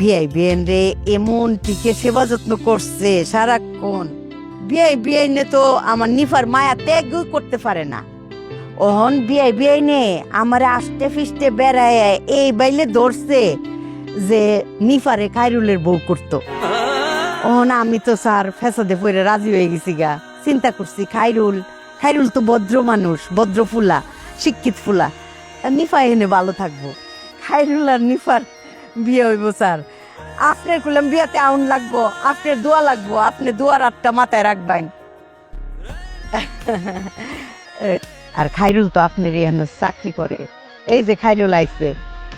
বিয়াই বিয়ান রে এমন টিকে সেবা যত্ন করছে সারাক্ষণ। বিয়াই বিয়াইনে তো আমার নিফার মায়া ত্যাগ করতে পারে না। ওহন বিয়াই বিয়াইনে আমারে আষ্টে ফিস্টে বেড়ায় এই বাইলে ধরছে যে নিফারে খায়রুলের বউ করতো। ওহন আমি তো স্যার ফেসাদে পড়ে রাজি হয়ে গেছি গা। চিন্তা করছি খায়রুল খায়রুল তো ভদ্র মানুষ, ভদ্র ফুলা, শিক্ষিত ফুলা, নিফা এনে ভালো থাকবো। খায়রুল আর নিফার বিয়ে হইব স্যার। আপনার কুলাম বিয়াতে আউন লাগবো, আপনার দোয়া লাগবো, আপনি দোয়ার আটটা মাথায় রাখবেন। আর খায়রুল তো আপনার এখানে চাকরি করে। এই যে খায়রুল আইছে,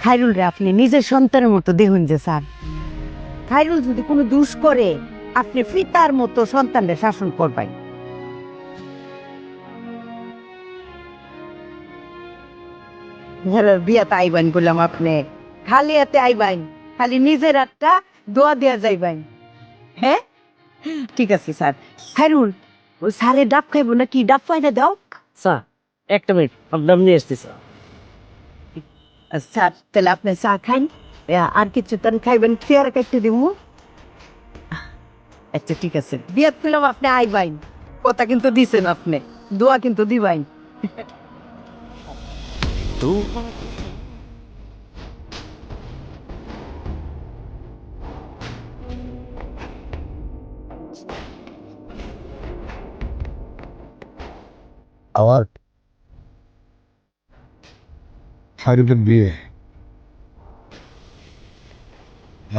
খায়রুল রে আপনি নিজের সন্তানের মতো দেখুন যে স্যার। খায়রুল যদি কোনো দোষ করে আপনি পিতার মতো সন্তানদের শাসন করবেন। বিয়াতে আইবেন বললাম আপনি, খালি হাতে আইবেন, খালি নিজের একটা দোয়া দেয়া যাইবেন। হ্যাঁ ঠিক আছে স্যার। খায়রুল ওই স্যারে ডাব খাইবো নাকি, ডাব পাইনা দাও। স্যার একটা মিনিট আপনার নিয়ে এসছি স্যার। স্যার তাহলে আপনি চা খান, আর কিছু তান খাইবেন, চেয়ার কাটতে দিব। আচ্ছা ঠিক আছে, বিয়াত পেলাম আপনি আইবাইন, কথা কিন্তু দিছেন আপনি, দোয়া কিন্তু দিবাইন। আমার খায়রুলের বিয়ে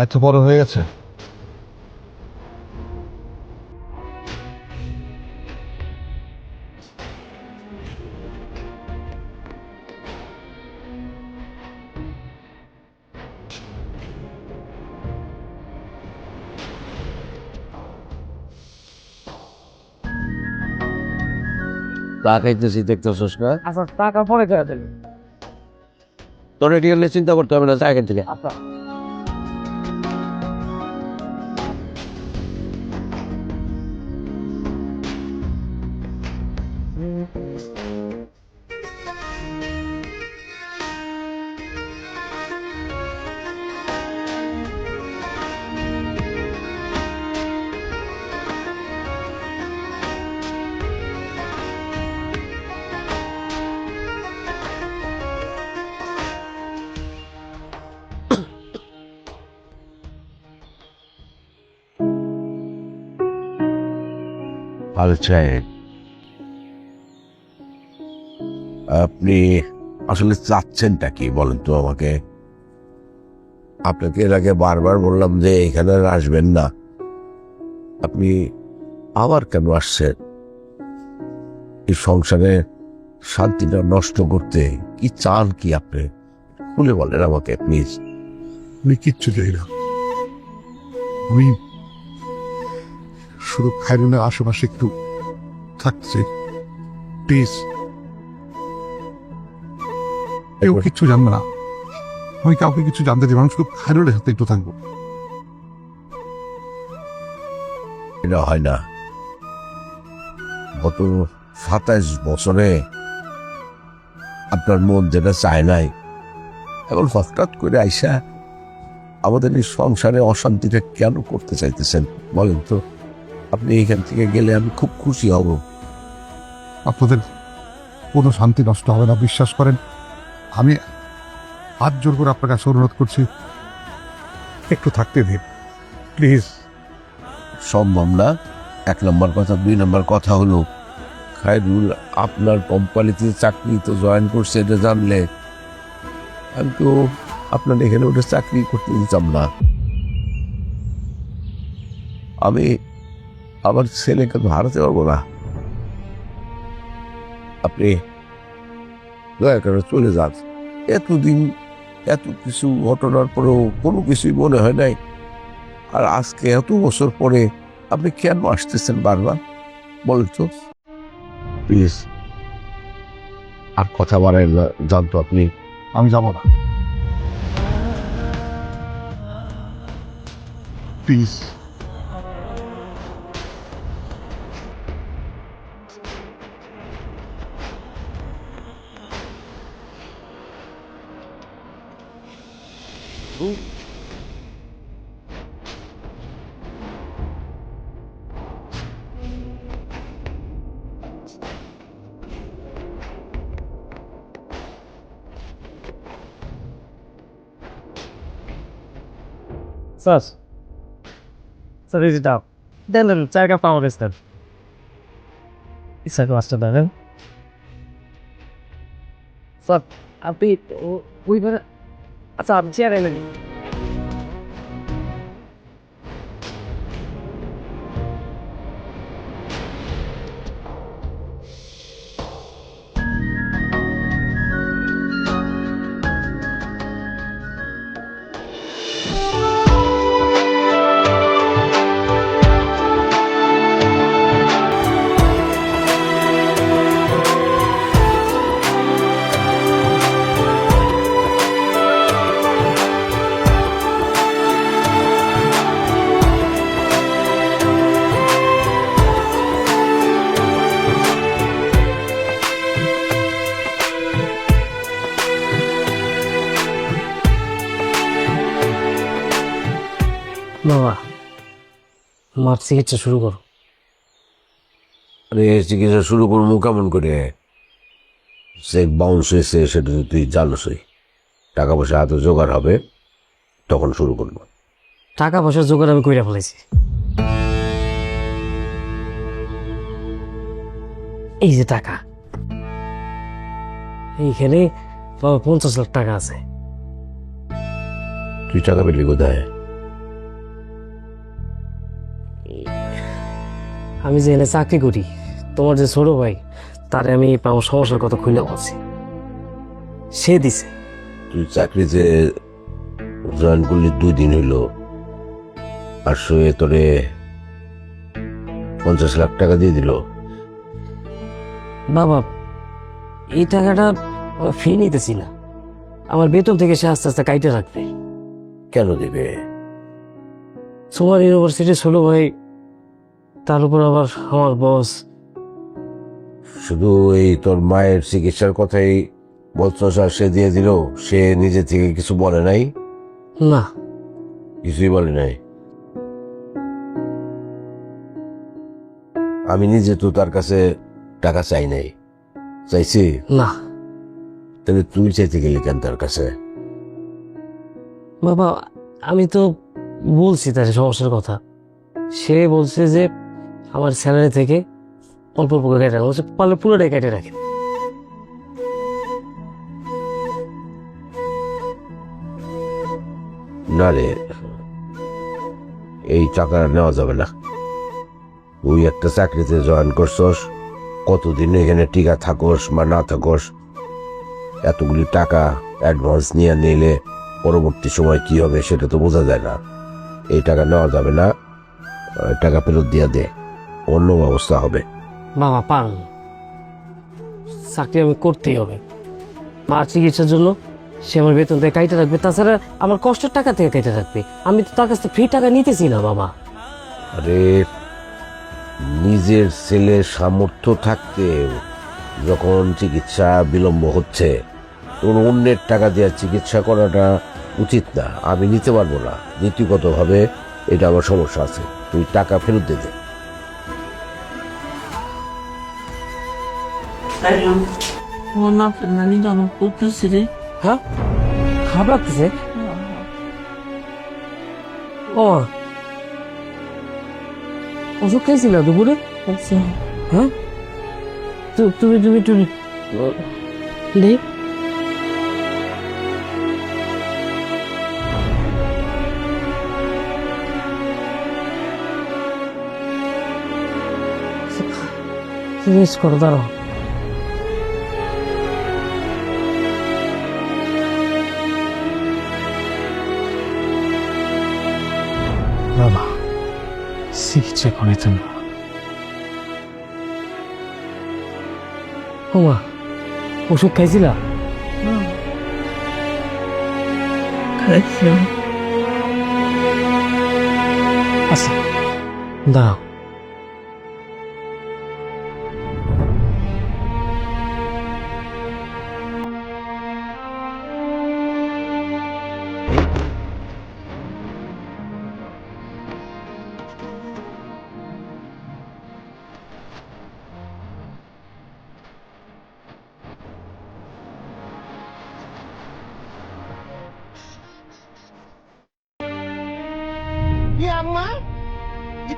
এত বড় হয়ে গেছে। চা খাইতেছি দেখতেছস না? আচ্ছা টাকা পরে দেওয়া দেবে। তোর এটি হলে চিন্তা করতে হবে না, চা খাইতে থেকে। আচ্ছা ভালো সাহেব, আপনি আসলে চাচ্ছেনটা কি বলেন তো আমাকে? আপনাকে এর আগে বারবার বললাম যে এখানে আর আসবেন না, আপনি আবার কেন আসছেন? এই সংসারে শান্তিটা নষ্ট করতে কি চান কি আপনি? খুলে বলেন আমাকে প্লিজ। আমি কিচ্ছু চাই না, আমি শুধু খায়রুলের আশেপাশে একটু থাকছে প্লিজ। কেউ কিচ্ছু জানবে না, আমি কাউকে কিছু জানতে চাই, আমি শুধু খায়রুলের সাথে একটু থাকবো। এটা হয় না। গত 27 বছরে আপনার মন যেটা চায় নাই, এখন হঠাৎ করে আইসা আমাদের এই সংসারে অশান্তিটা কেন করতে চাইতেছেন বলেন তো? আপনি এখান থেকে গেলে আমি খুব খুশি হব। আপনাদের কোনো শান্তি নষ্ট হবে না, বিশ্বাস করেন। আমি হাত জোর করে আপনার কাছে অনুরোধ করছি, একটু থাকতে দিন প্লিজ। সম্ভব না। 1 নম্বর কথা। 2 নম্বর কথা হলো, খায়রুল আপনার কোম্পানিতে চাকরি তো জয়েন করছে, এটা জানলে আমি তো আপনার এখানে ওটা চাকরি করতে দিতাম না। আমি আমার ছেলেকে তো হারাতে পারবো না। আপনি দয়া করে চলে যান। এতদিন এত কিছু ঘটনার পরেও কোনো কিছুই মনে হয় নাই, আর আজকে এত বছর পরে আপনি কেন আসতেছেন বারবার বলেন তো? প্লিজ আর কথা বাড়ায় না, জানতো আপনি। আমি যাব না প্লিজ। স্যার স্যার এই যে দাও দেন দেন 4 কাপ পাওয়া গেছে স্যার ইচ্ছা মাছটা দেন স্যার আপনি ওইভাবে আচ্ছা আপনি চেয়ার এলেন বাবা মার চিকিৎসা শুরু করো আরে চিকিৎসা শুরু করবো কেমন করে? চেক বাউন্স হয়েছে সেটা তো তুই জানোসই। টাকা পয়সা হাতে জোগাড় হবে তখন শুরু করবো। টাকা পয়সার জোগাড় আমি কইরা ফেলাইছি এই যে টাকা এইখানে বাবা 50 লাখ টাকা আছে তুই টাকা পেলি কোথায়? আমি যে এনে চাকরি করি তোমার যে ছোট ভাই তারে আমি আমার সমস্যার কথা খুলে বলছি সে দিছে তুই চাকরিতে জয়েন করলি 2 দিন হইল আর সে তোরে 50 লাখ টাকা দিয়ে দিল। বাবা এই টাকাটা ফি নিতেছি না আমার বেতন থেকে সে আস্তে আস্তে কাইটে রাখবে কেন দিবে? তোমার ইউনিভার্সিটির ছোট ভাই তার উপর আবার আমার বস শুধু এই তোর মায়ের চিকিৎসার কথাই বলছস আর সে দিয়ে দিল? সে নিজে থেকে কিছু বলে নাই? না কিছুই বলে নাই। আমি নিজে তো তার কাছে টাকা চাই নাই। চাইছি? না তাহলে তুই চাইতে গেলি কেন তার কাছে? বাবা আমি তো বলছি তার সমস্যার কথা সে বলছে যে আমার স্যালারি থেকে অল্প অল্প করে কেটে রাখে পারলে পুরোটাই কেটে রাখে না রে, এই টাকা নেওয়া যাবে না। তুই একটা চাকরিতে জয়েন করছস, কতদিন এখানে টিকা থাকোস বা না থাকোস, এতগুলি টাকা অ্যাডভান্স নিয়ে নিলে পরবর্তী সময় কি হবে সেটা তো বোঝা যায় না। এই টাকা নেওয়া যাবে না, টাকা ফেরত দিয়ে দে, অন্য ব্যবস্থা হবে। বাবা পান চাকরি আমি করতেই হবে মার চিকিৎসার জন্য সে আমার বেতন থেকে কাইটে রাখবে তাছাড়া আমার কষ্টের টাকা থেকে কেটে রাখবে আমি তো তার কাছ থেকে ফ্রি টাকা নিতেছি না বাবা আরে নিজের ছেলের সামর্থ্য থাকতে যখন চিকিৎসা বিলম্ব হচ্ছে তোর অন্যের টাকা দিয়ে চিকিৎসা করাটা উচিত না। আমি নিতে পারবো না, নীতিগতভাবে এটা আমার সমস্যা আছে। তুই টাকা ফেরত দে। হ্যাঁ খারাপ লাগতেছে ও ওষুধ খাইছিল দুপুরে হ্যাঁ তুমি তুমি তুমি দেখ রেস্ট করো দাঁড়াও বাবা চিকিৎসা করেছেন ওমা ওষুধ খাইছিলা আচ্ছা দাও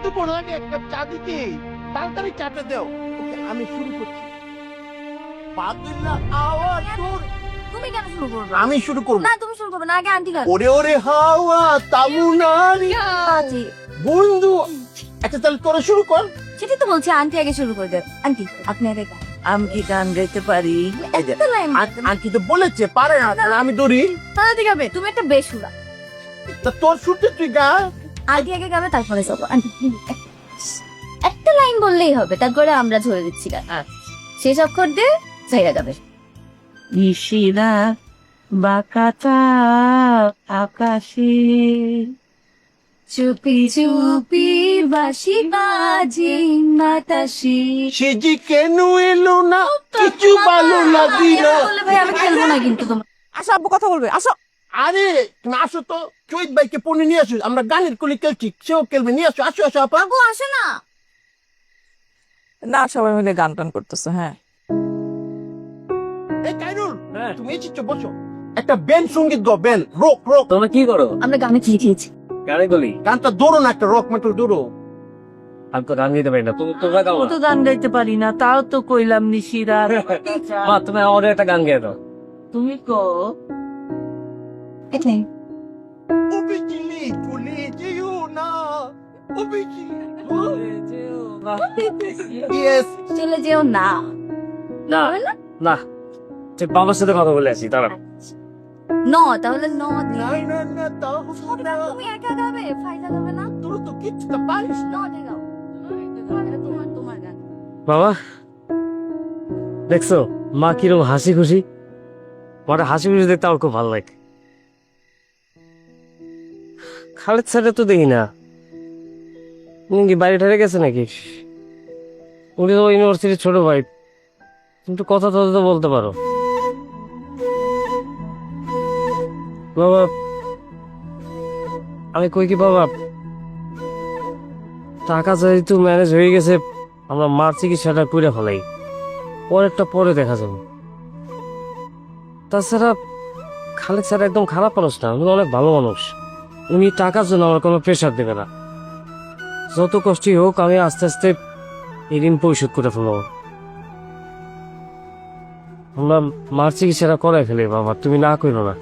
এতক্ষণ আগে একটা চা দিতে, তাড়াতাড়ি চাটা দাও। ওকে, আমি শুরু করছি। পাগলা আওয়াজ তোর। তুমি কেন শুরু করবে? আমি শুরু করবো। না তুমি শুরু করবে না, আগে আন্টি গান। ওরে ওরে হাওয়া তামুনারি আচ্ছা, বন্ধু। আচ্ছা তাহলে তোরা শুরু কর। সেটাই তো বলছি, আন্টি আগে শুরু করে দেন। আন্টি আপনি আগে গান। আমি কি গান গাইতে পারি? একটা লাইন আন্টি তো বলেছে পারে না, তাহলে আমি ধরি। তাহলে গাবে। তুমি একটা বেসুরা। তা তোর শুনতে তুই গা। আন্টি আগে গাবে, তারপরে সব। আন্টি একটা লাইন বললেই হবে, তারপরে আমরা ধরে দিচ্ছি গান। শেষ অক্ষর দিয়ে চাইরা গাবে। নিশিরা বাকাতা আকাশে চুপি চুপি বাঁশি বাজে বাতাসে। সে যে কেন এলো না, কিছু ভালো লাগলো। বলে ভাই আমি খেলবো না কিন্তু তোমার। আসো আব্বু কথা বলবে, আসো। আরে তুমি আসো তো, চৈত ভাইকে পনে নিয়ে আসো, আমরা গানের কলি খেলছি, সেও খেলবে, নিয়ে আসো। আসো আসো আপা। আব্বু আসে না। না সবাই মিলে গান টান করতেছে। হ্যাঁ এই কাইরুল, তুমি এসেছো, বসো। একটা ব্যান্ড সঙ্গীত গো, ব্যান্ড রক রক। তোমরা কি করো? আমরা গানে খেয়েছি। গানে গলি? গানটা ধরো না, একটা রক মেটাল ধরো। আমি তো গান গাইতে পারি না, তোমরা গাও ও না। তো গান গাইতে পারি না, তাও তো কইলাম নিশিরা। মা তুমি আমাদের একটা গান গেয়ে দাও। তুমি কো এটাই ও বিজলি চলে যেও না, ও বিজলি। ইয়েস। চলে যেও না। না না, ঠিক বাবার সাথে কথা বলে আসি, তারা ন, তাহলে ন না দিয়ে। না না, তাও না। তুমি একা গাবে, ফাইজা গাবে না। তোর তো কিচ্ছু তো পারিস না। ন দিয়ে গাও। এটা তোমার গান। বাবা দেখছো মা কিরকম হাসি খুশি, মাটা হাসি খুশি দেখতে আমার খুব ভালো লাগে। খালেদ স্যারে তো দেখি না, উনি কি বাড়ি ঠারে গেছে নাকি? উনি তো ইউনিভার্সিটির ছোট ভাই, কিন্তু কথা তো বলতে পারো। বাবা আমি কই কি বাবা, টাকা যেহেতু ম্যানেজ হয়ে গেছে, আমরা মার চিকিৎসাটা করে ফেলাই, পরেরটা পরে দেখা যাবে। তাছাড়া খালেদ স্যার একদম খারাপ মানুষ না, উনি অনেক ভালো মানুষ। উনি টাকার জন্য আমার কোনো প্রেশার দেবে না। যত কষ্টই হোক আমি আস্তে আস্তে এই ঋণ পরিশোধ করে ফেলবো। আমরা মার চিকিৎসাটা করাই ফেলি বাবা, তুমি না করো না।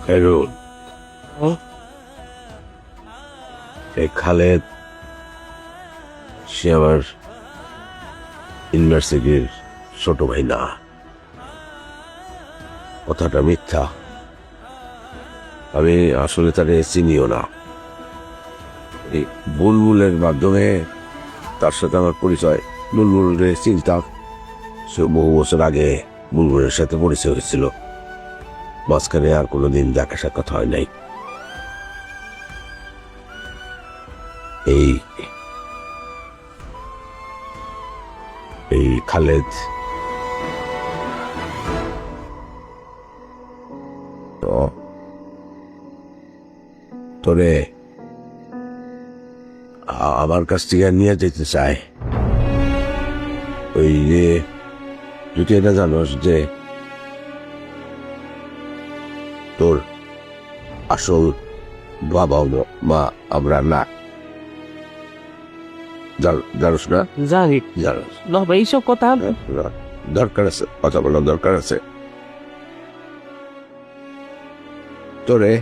খায়রুল, হুম? এই খালেদ সে আমার ইউনিভার্সিটির ছোট ভাই না, কথাটা মিথ্যা। আমি আসলে তারে চিনিও না। এই বুলবুলের মাধ্যমে তার সাথে আমার পরিচয়। বুলবুলের চিন্তা, সে বহু বছর আগে বুলবুলের সাথে পরিচয় হয়েছিল, মাঝখানে আর কোনোদিন দেখা সাক্ষাৎ হয় নাই। এই এই খালেদ তো তোরে আমার কাছ থেকে নিয়ে যেতে চায়। ওই যে তুই এটা জানোস যে তোর আসল বাবা মা আমরা না, জানোস না? জানি জানোস না ভাই, এইসব কথা দরকার আছে, কথা বলার দরকার আছে। তোরে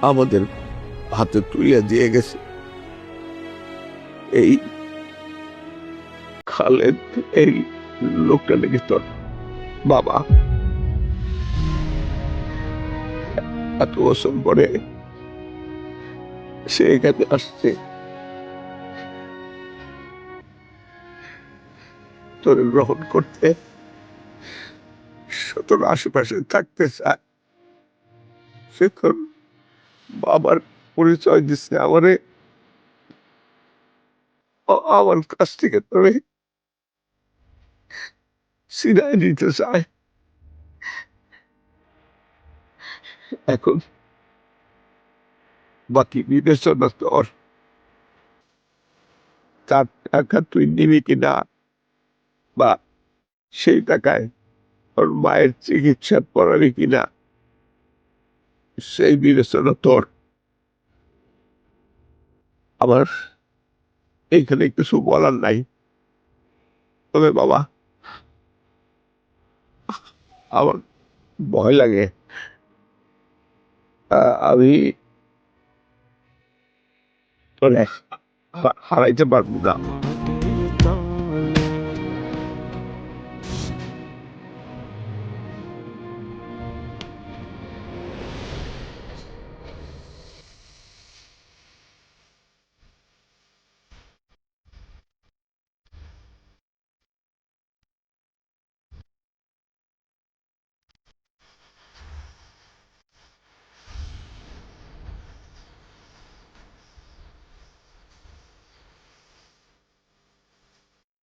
আমাদের হাতে তুলে দিয়ে গেছে এই খালেদ। এই লোকটা নাকি তোর বাবা। এত বছর পরে সে এখানে আসছে তোর গ্রহণ করতে, সে তোর আশেপাশে থাকতে চায়। সে তোর বাবার পরিচয় দিচ্ছে আমারে, আমার কাছ থেকে তোরে ছিনায় নিতে চায়। এখন বাকি বিবেচনা তোর, তার টাকা তুই নিবি কিনা, বা সেই টাকায় ওর মায়ের চিকিৎসা করাবি কিনা, সেই বিবেচনা তোর। আমার এইখানে কিছু বলার নাই, তবে বাবা আমার ভয় লাগে। আমি তোরে হারাইতে পারবো না।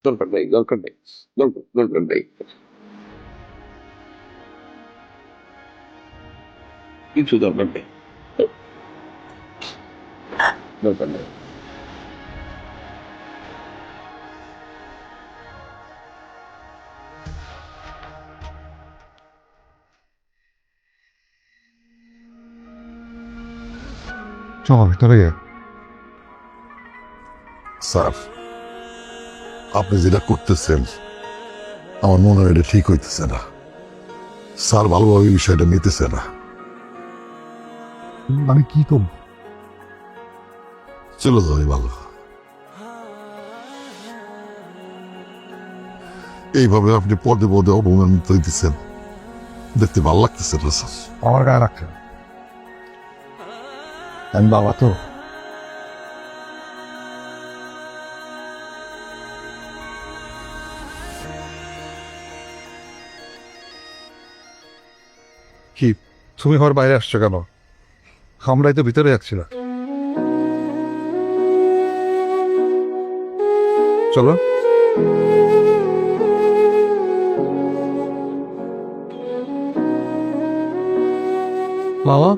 দরকার নেই, দরকার নেই, দরকার নেই, কিছু দরকার নেই, দরকার নেই। চলো ভিতরে গিয়ে। স্যার, আপনি যেটা করতেছেন আমার মনে হয় এটা ঠিক হইতেছে না। স্যার ভালোভাবে বিষয়টা নিতেছে না। আমি কি করব? চলো যাই ভালো। এইভাবে আপনি পদে পদে অপমানিত হইতেছেন, দেখতে ভালো লাগতেছে না স্যার। আমার গায়ে রাখেন, আমি বাবা তো। কি তুমি ঘর বাইরে আসছো কেন? আমরাই তো ভিতরে যাচ্ছিলাম। চলো। বাবা,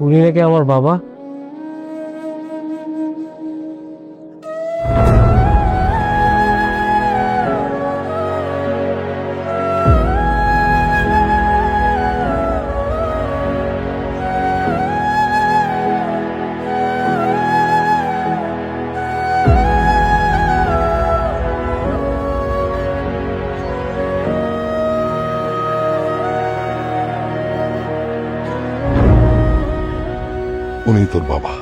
উনি নাকি আমার বাবা? উনি তোর বাবা।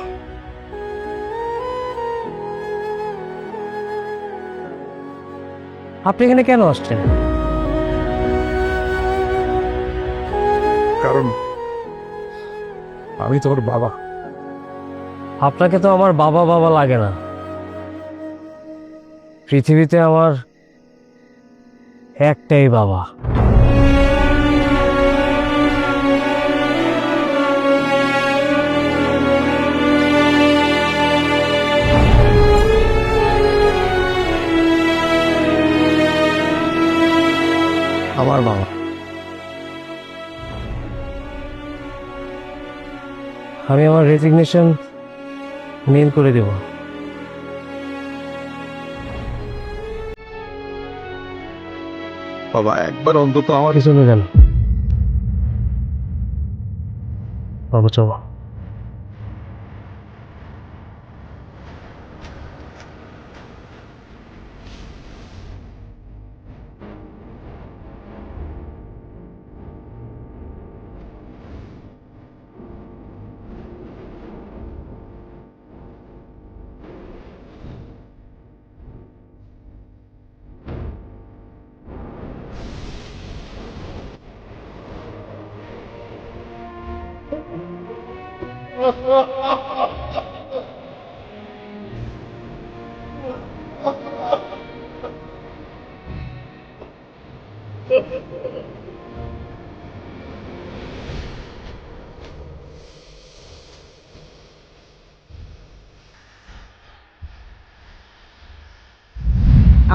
আপনি এখানে কেন আসছেন? কারণ আমি তোর বাবা। আপনাকে তো আমার বাবা বাবা লাগে না। পৃথিবীতে আমার একটাই বাবা। আমার বাবা। আমি আমার রেজিগনেশন মেইল করে দেব। বাবা একবার অন্তত আমার পিছনে যান বাবা, চলো।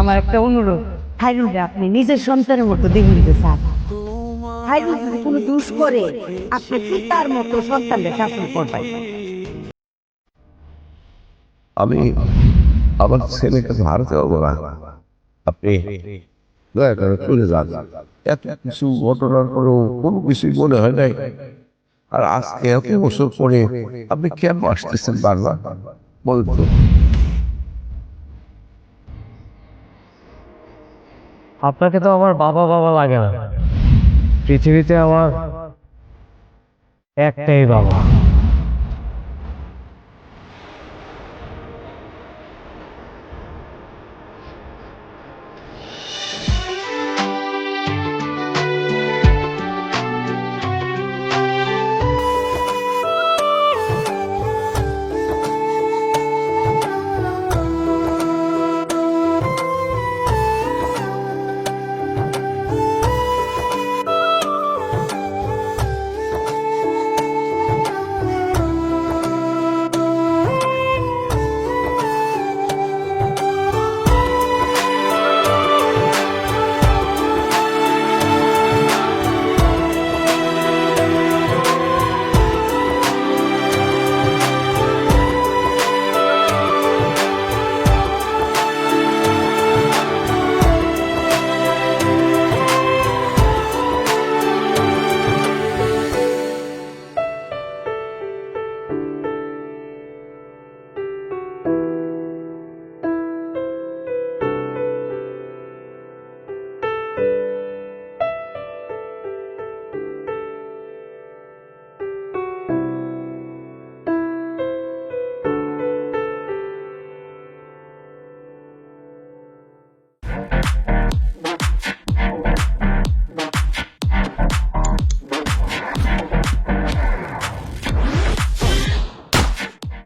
আমার একটা অনুরোধ, হাইরুলরে আপনি নিজের সন্তানের মতো দেখে নিতে চান। হাইরুল যদি কোনো দোষ করে আপনি পিতার মতো সন্তানদের শাসন করবেন। আমি আমার ছেলেকে হারাতে পারবো না। আপনি দয়া করে চলে যান। এত কিছু ঘটনার পরেও কোনো কিছুই মনে হয় নাই আর আজকে এত বছর পরে আপনি কেন আসতেছেন বারবার বলতো? আপনাকে তো আমার বাবা বাবা লাগে না, পৃথিবীতে আমার একটাই বাবা।